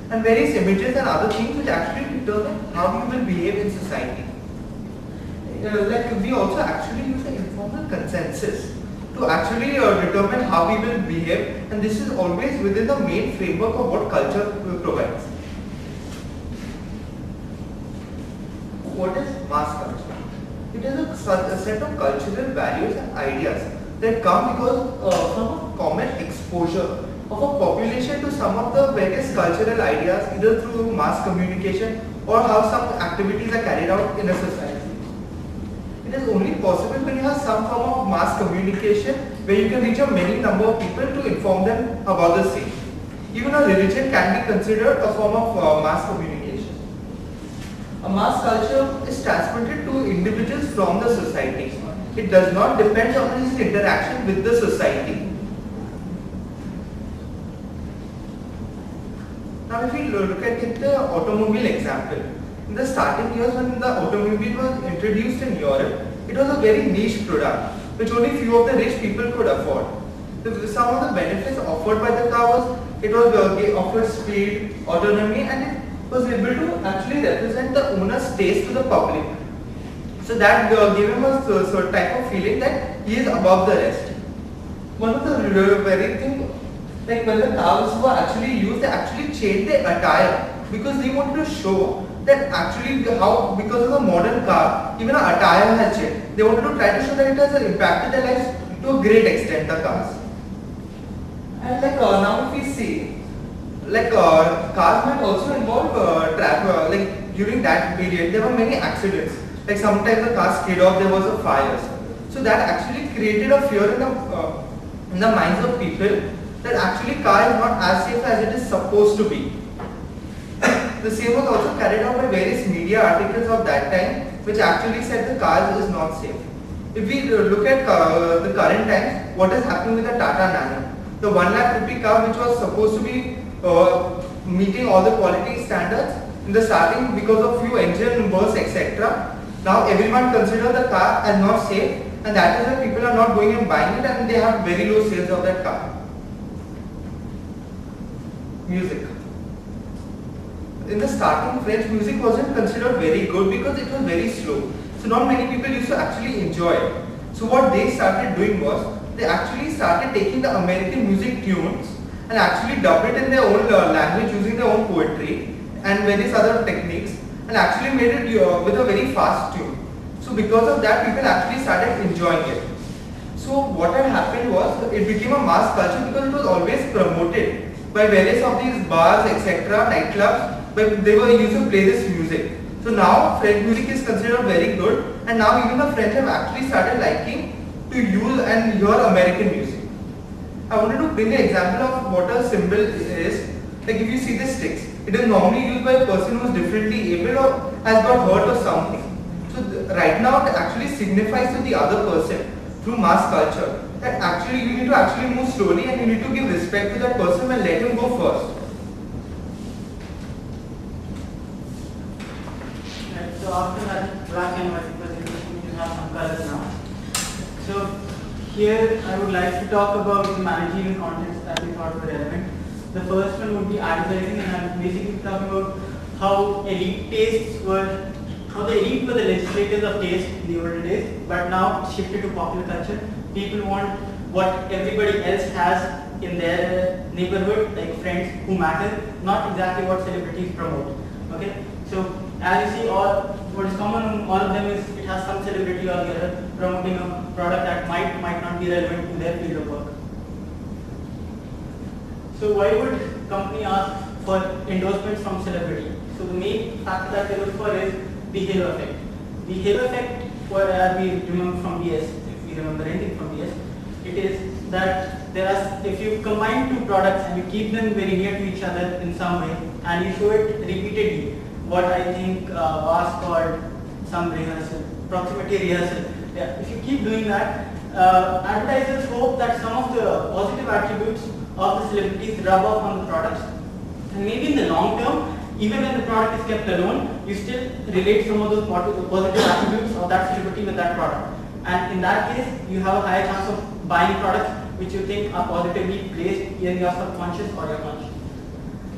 and various images and other things which actually determine how you will behave in society. Like we also actually use the informal consensus to actually determine how we will behave, and this is always within the main framework of what culture provides. What is mass culture? It is a set of cultural values and ideas that come because from a common exposure of a population to some of the various cultural ideas, either through mass communication or how some activities are carried out in a society. It is only possible when you have some form of mass communication where you can reach a many number of people to inform them about the same. Even a religion can be considered a form of mass communication. A mass culture is transmitted to individuals from the society. It does not depend on his interaction with the society. Now if we look at the automobile example, in the starting years when the automobile was introduced in Europe, it was a very niche product which only few of the rich people could afford. Some of the benefits offered by the car was it offered speed, autonomy, and it was able to actually represent the owner's taste to the public. So that gave him a sort type of feeling that he is above the rest. One of the very thing, like when the cars were actually used, they actually changed their attire because they wanted to show that actually how, because of the modern car, even our attire has changed. They wanted to try to show that it has impacted their lives to a great extent, the cars. And like now if we see, like cars might also involve traffic, like during that period there were many accidents. Like sometimes the car skid off, there was a fire. So that actually created a fear in the minds of people that actually car is not as safe as it is supposed to be. The same was also carried out by various media articles of that time which actually said the car is not safe. If we look at the current times, what is happening with the Tata Nano? The 1 lakh rupee car which was supposed to be meeting all the quality standards in the starting because of few engine bursts etc. Now everyone considers the car as not safe, and that is why people are not going and buying it, and they have very low sales of that car. Music. In the starting, French music wasn't considered very good because it was very slow. So not many people used to actually enjoy it. So what they started doing was, they actually started taking the American music tunes and actually dubbed it in their own language using their own poetry and various other techniques, and actually made it with a very fast tune. So because of that, people actually started enjoying it. So what had happened was, it became a mass culture because it was always promoted by various of these bars etc., nightclubs, but they were used to play this music. So now French music is considered very good, and now even the French have actually started liking to use and hear American music. I wanted to bring an example of what a symbol is. Like if you see the sticks, it is normally used by a person who is differently able or has got hurt or something. So right now it actually signifies to the other person through mass culture that actually you need to actually move slowly and you need to give respect to that person and let him go first. So after that black and white presentation, we have some colors now. So here I would like to talk about the managerial contexts that we thought were relevant. The first one would be advertising, and I'm basically talking about how elite tastes were, how the elite were the legislators of taste in the older days, but now it's shifted to popular culture. People want what everybody else has in their neighborhood, like friends who matter, not exactly what celebrities promote. Okay, so as you see, what is common in all of them is it has some celebrity or the other promoting a product that might not be relevant to their field of work. So why would company ask for endorsements from celebrity? So the main factor that they look for is the halo effect. The halo effect, as we remember from BS, if we remember anything from BS, it is that if you combine two products and you keep them very near to each other in some way and you show it repeatedly, what I think was called some rehearsal, proximity rehearsal. Yeah, if you keep doing that, advertisers hope that some of the positive attributes of the celebrities rub off on the products, and maybe in the long term, even when the product is kept alone, you still relate some of those positive attributes of that celebrity with that product. And in that case, you have a higher chance of buying products which you think are positively placed in your subconscious or your conscious.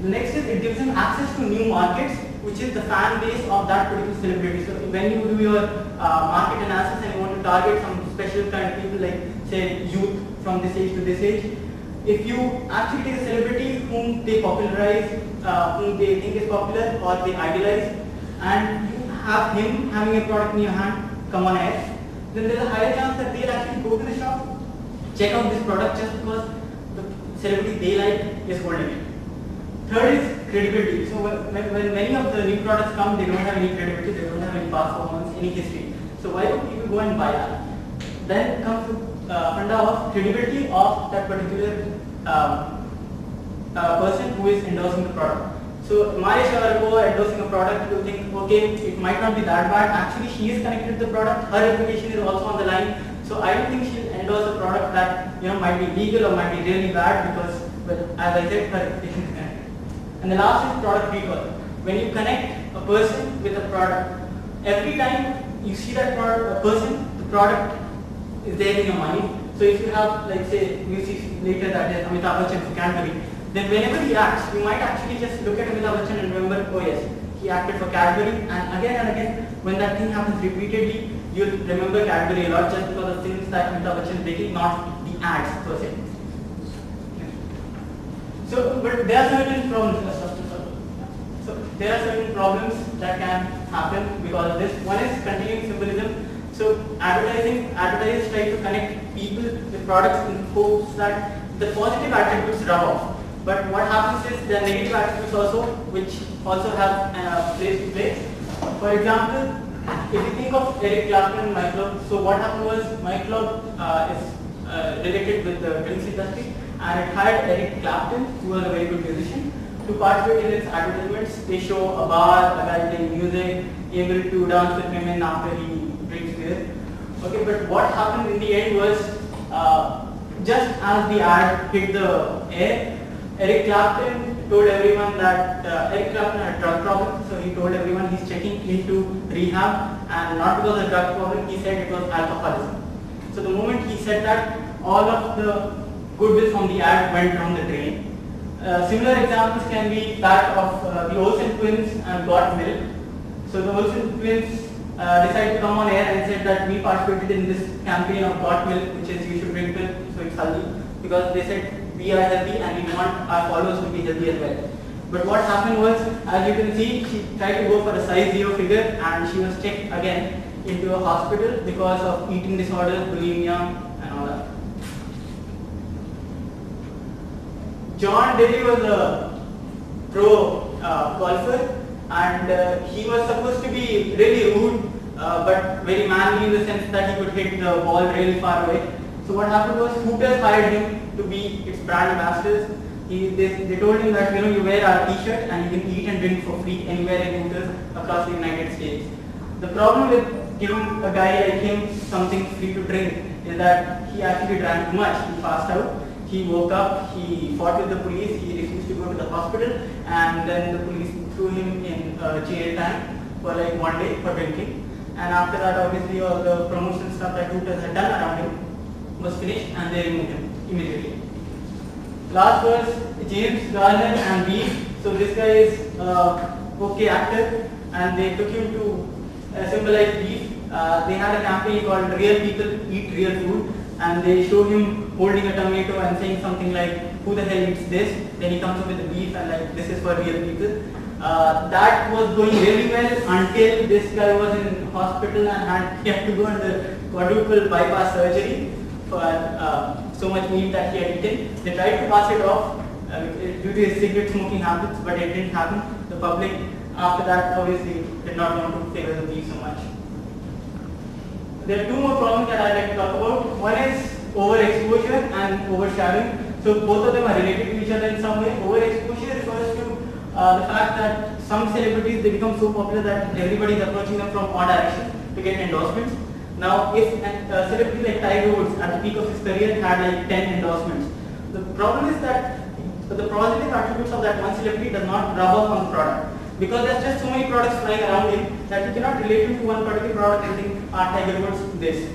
The next is it gives them access to new markets, which is the fan base of that particular celebrity. So when you do your market analysis and you want to target some special kind of people, like say youth from this age to this age, if you actually take a celebrity whom they popularize, whom they think is popular or they idealize, and you have him having a product in your hand come on air, then there's a higher chance that they'll actually go to the shop, check out this product just because the celebrity they like is holding it. Third is credibility. So when many of the new products come, they don't have any credibility, they don't have any past performance, any history. So why would people go and buy that? Then comes the funda of credibility of that particular person who is endorsing the product. So Maria Sharapova endorsing a product, you think, okay, it might not be that bad. Actually, she is connected to the product. Her reputation is also on the line. So I don't think she'll endorse a product that might be legal or might be really bad because, well, as I said, her reputation is connected. And the last is product recall. When you connect a person with a product, every time you see that product, a person, the product is there in your mind. So if you have, like say, you see later that is Amitabh Bachchan for Cadbury, then whenever he acts, you might actually just look at Amitabh Bachchan and remember, oh yes, he acted for Cadbury, and again, when that thing happens repeatedly, you'll remember Cadbury a lot just because of things that Amitabh Bachchan is making, not the ads per se. So, but there are certain problems. So there are certain problems that can happen because this one is continuing symbolism. So advertisers try to connect people with products in hopes that the positive attributes rub off. But what happens is there are negative attributes also, which also have a place to play. For example, if you think of Eric Clapton and My Club, so what happened was My Club is related with the drinks industry, and it hired Eric Clapton, who was a very good musician, to participate in its advertisements. They show a bar, a guy playing music, able to dance with women after he drinks beer. Okay, but what happened in the end was, just as the ad hit the air, Eric Clapton told everyone that Eric Clapton had a drug problem, so he told everyone he's checking into rehab, and not because of drug problem, he said it was alcoholism. So the moment he said that, all of the goodwill from the ad went down the drain. Similar examples can be that of the Olsen twins and Got Milk. So the Olsen twins decided to come on air and said that we participated in this campaign of Got Milk, which is you should drink milk so it's healthy, because they said we are healthy and we want our followers to be healthy as well. But what happened was, as you can see, she tried to go for a size 0 figure and she was checked again into a hospital because of eating disorders, bulimia and all that. John Daly was a pro golfer, and he was supposed to be really rude but very manly in the sense that he could hit the ball really far away. So what happened was Hooters hired him to be its brand ambassadors. They told him that you wear our t-shirt and you can eat and drink for free anywhere in Hooters across the United States. The problem with giving a guy like him something free to drink is that he actually drank too much. He passed out. He woke up, he fought with the police, he refused to go to the hospital, and then the police threw him in a jail tank for like 1 day for drinking. And after that, obviously, all the promotion stuff that Hooters had done around him was finished, and they removed him immediately. Last was James Garner and Beef. So this guy is okay actor, and they took him to symbolize beef. They had a campaign called Real People Eat Real Food, and they show him holding a tomato and saying something like, who the hell eats this? Then he comes up with the beef and like, this is for real people. That was going really well until this guy was in hospital and he had to go under quadruple bypass surgery for so much meat that he had eaten. They tried to pass it off due to his cigarette smoking habits, but it didn't happen. The public after that obviously did not want to favor the beef so much. There are two more problems that I'd like to talk about. One is overexposure and overshadowing. So both of them are related to each other in some way. Overexposure refers to the fact that some celebrities, they become so popular that everybody is approaching them from all directions to get endorsements. Now, if a celebrity like Tiger Woods at the peak of his career had like 10 endorsements, the problem is that the positive attributes of that one celebrity does not rub off on the product. Because there's just so many products flying around him that you cannot relate him to one particular product and think, Tiger Woods this.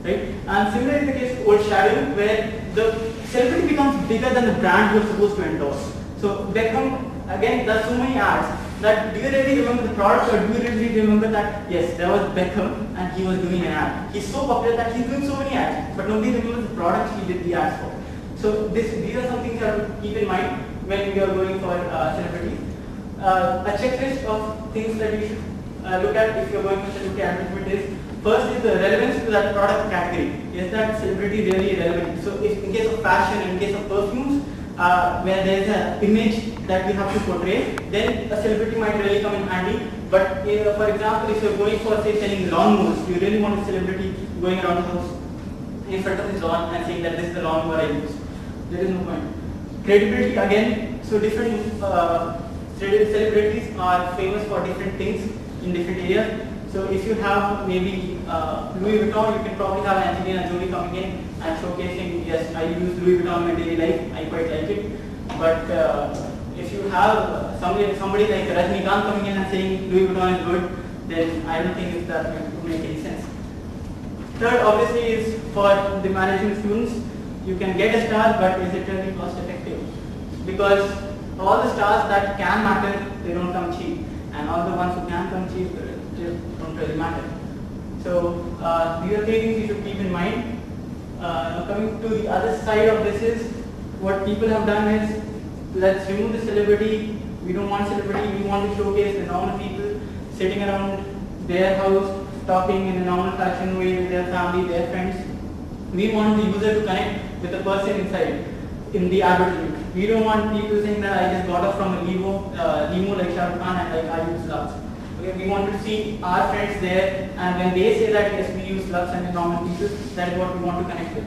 Right? And similarly in the case of overshadowing, where the celebrity becomes bigger than the brand you're supposed to endorse. So Beckham, again, there's so many ads that do you really remember the product, or do you really remember that yes, there was Beckham and he was doing an ad. He's so popular that he's doing so many ads, but nobody remembers the product he did the ads for. So these are some things you have to keep in mind when you are going for celebrities. A checklist of things that you should look at if you are going for celebrity advertisement is, first is the relevance to that product category. Is that celebrity really relevant? So if in case of fashion, in case of perfumes, where there is an image that you have to portray, then a celebrity might really come in handy. But for example, if you are going for, say, selling lawnmowers, you really want a celebrity going around the house in front of his lawn and saying that this is the lawnmower I use. There is no point. Credibility, again, so different celebrities are famous for different things in different areas. So if you have maybe Louis Vuitton, you can probably have Angelina Jolie coming in and showcasing, yes, I use Louis Vuitton in my daily life, I quite like it. But if you have somebody like Rajnikant coming in and saying Louis Vuitton is good, then I don't think that would make any sense. Third, obviously, is for the managing students. You can get a star, but is it really cost effective? Because all the stars that can matter, they don't come cheap, and all the ones who can come cheap, they don't really matter. So these are three things you should keep in mind. Coming to the other side of this is, what people have done is, let's remove the celebrity. We don't want celebrity, we want to showcase the normal people sitting around their house, talking in a normal fashion way with their family, their friends. We want the user to connect with the person inside in the advertisement. We don't want people saying that I just got off from a limo like Shah Rukh Khan and like I use Lux. Okay, we want to see our friends there, and when they say that yes, we use Lux and the normal people, that is what we want to connect with.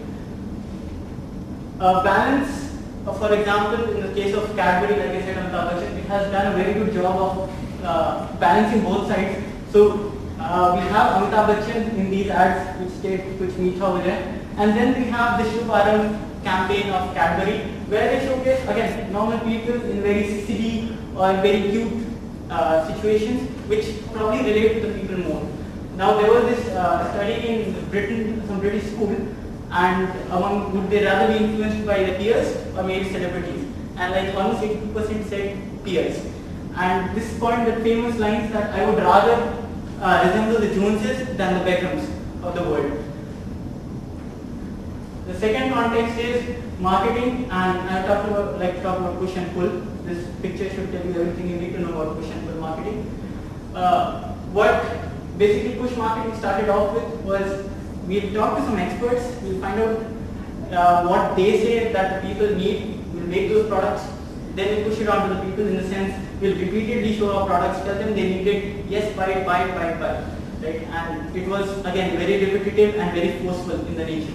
Balance, for example, in the case of Cadbury, like I said, Amitabh Bachchan, it has done a very good job of balancing both sides. So we have Amitabh Bachchan in these ads, which meets over there. And then we have the Shubh Arambh campaign of Cadbury, where they showcase, again, normal people in very silly or very cute situations, which probably relate to the people more. Now, there was this study in Britain, some British school, and would they rather be influenced by the peers or maybe celebrities? And like almost 80% said peers. And this point, the famous lines that I would rather resemble the Joneses than the Beckhams of the world. The second context is marketing, and I talked about push and pull. This picture should tell you everything you need to know about push and pull marketing. What basically push marketing started off with was, we'll talk to some experts, we'll find out what they say that the people need, we'll make those products, then we'll push it on to the people in the sense, we'll repeatedly show our products, tell them they need it, yes, buy it, buy it, buy it, buy it. Right? And it was again very repetitive and very forceful in the nature.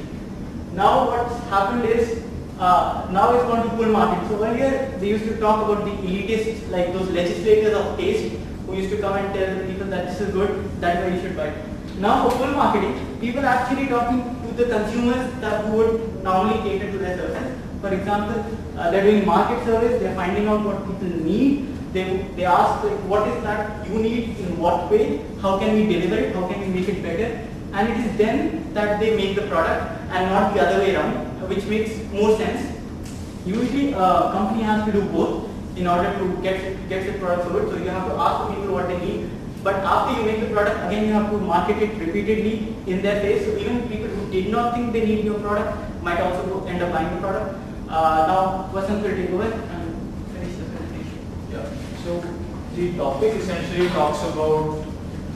Now what's happened is, now it's gone to pull marketing. So earlier they used to talk about the elitists, like those legislators of taste, who used to come and tell the people that this is good, that's why you should buy it. Now for pull marketing, people are actually talking to the consumers who would normally cater to their services. For example, they're doing market surveys, they're finding out what people need. They ask, like, what is that you need, in what way, how can we deliver it, how can we make it better, and it is then that they make the product and not the other way around, which makes more sense. Usually a company has to do both in order to get the product sold. So you have to ask the people what they need, but after you make the product, again you have to market it repeatedly in their face. So even people who did not think they need your product might also end up buying the product. Now, Vasant will take over and finish the presentation. Yeah. So the topic essentially talks about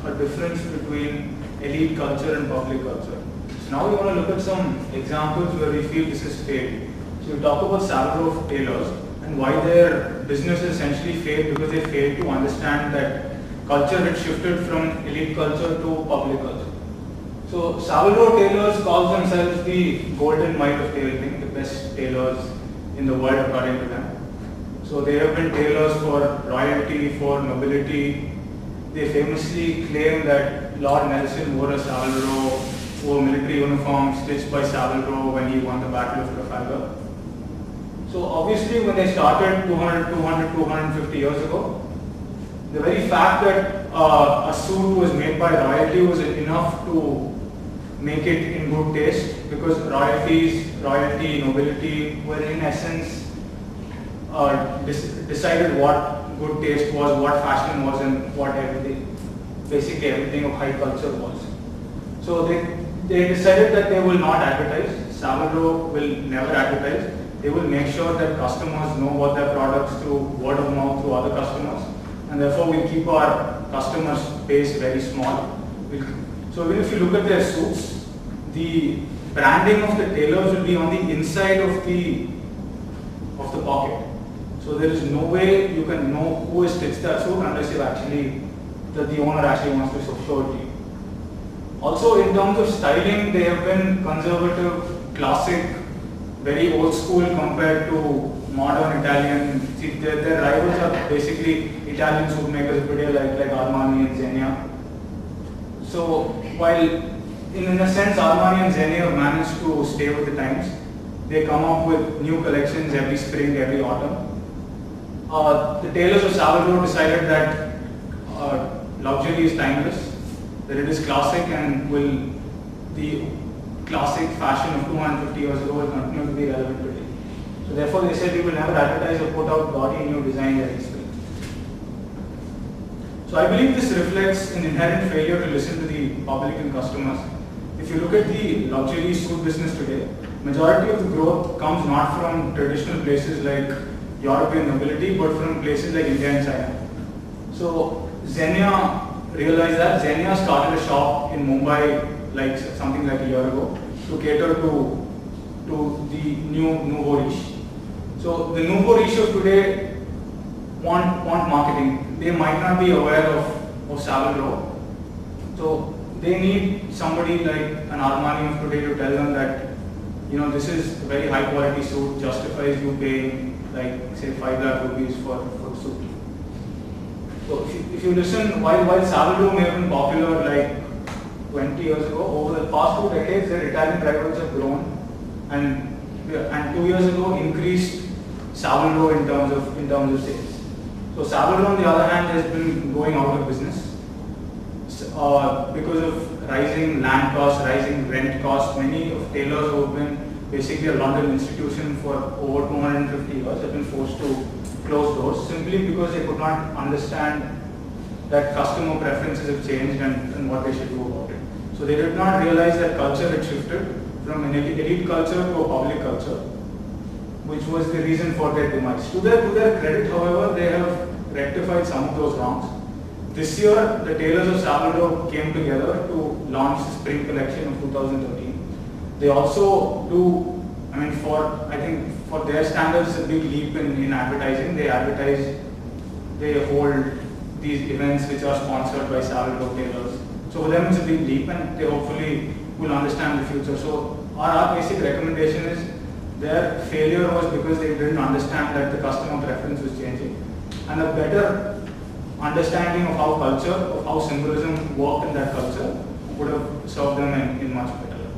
a difference between elite culture and public culture. So now we want to look at some examples where we feel this is failed. So we talk about Salvador tailors and why their business essentially failed because they failed to understand that culture had shifted from elite culture to public culture. So Salvador tailors calls themselves the golden mite of tailoring, the best tailors in the world according to them. So they have been tailors for royalty, for nobility. They famously claim that Lord Nelson wore a Salvador, wore military uniform stitched by Salvador when he won the Battle of Trafalgar. So obviously when they started 250 years ago, the very fact that a suit was made by royalty was enough to make it in good taste, because royalty, nobility were in essence decided what good taste was, what fashion was, and what basically everything of high culture was. So they decided that they will not advertise. Savile will never advertise. They will make sure that customers know about their products through word of mouth to other customers, and therefore we keep our customers base very small. So even if you look at their suits, the branding of the tailors will be on the inside of the pocket. So there is no way you can know who has stitched that suit unless the owner actually wants to show it to you. Also, in terms of styling, they have been conservative, classic, very old school compared to modern Italian. See, their rivals are basically Italian suit makers, like Armani and Zegna. So while in a sense Armani and Zegna have managed to stay with the times, they come up with new collections every spring, every autumn. The tailors of Savile decided that luxury is timeless, that it is classic, and the classic fashion of 250 years ago will continue to be relevant today. So therefore they said we will never advertise or put out gaudy new designs every spring. So I believe this reflects an inherent failure to listen to the public and customers. If you look at the luxury suit business today, majority of the growth comes not from traditional places like European nobility, but from places like India and China. So Zegna realized that. Zegna started a shop in Mumbai something like a year ago to cater to the new nouveau riche. So the nouveau riche of today want marketing. They might not be aware of Savile. So they need somebody like an Armani of today to tell them that, this is a very high quality suit, justifies you paying say 5 lakh rupees for a suit. So if you listen, while Savile may have been popular 20 years ago, over the past 2 decades their Italian rivals have grown and 2 years ago increased Savile in terms of sales. So Savile on the other hand has been going out of business because of rising land costs, rising rent costs. Many of tailors who have been basically a London institution for over 250 years have been forced to close doors simply because they could not understand that customer preferences have changed and what they should do about it. So they did not realize that culture had shifted from an elite culture to a public culture, which was the reason for their demise. To their credit, however, they have rectified some of those wrongs. This year, the tailors of Savile came together to launch the spring collection of 2013. They also do, for their standards, a big leap in advertising. They hold these events which are sponsored by Savile tailors. So for them it's a big leap and they hopefully will understand the future. So our basic recommendation is their failure was because they didn't understand that the customer preference was changing. And a better understanding of how symbolism worked in that culture would have served them in much better light.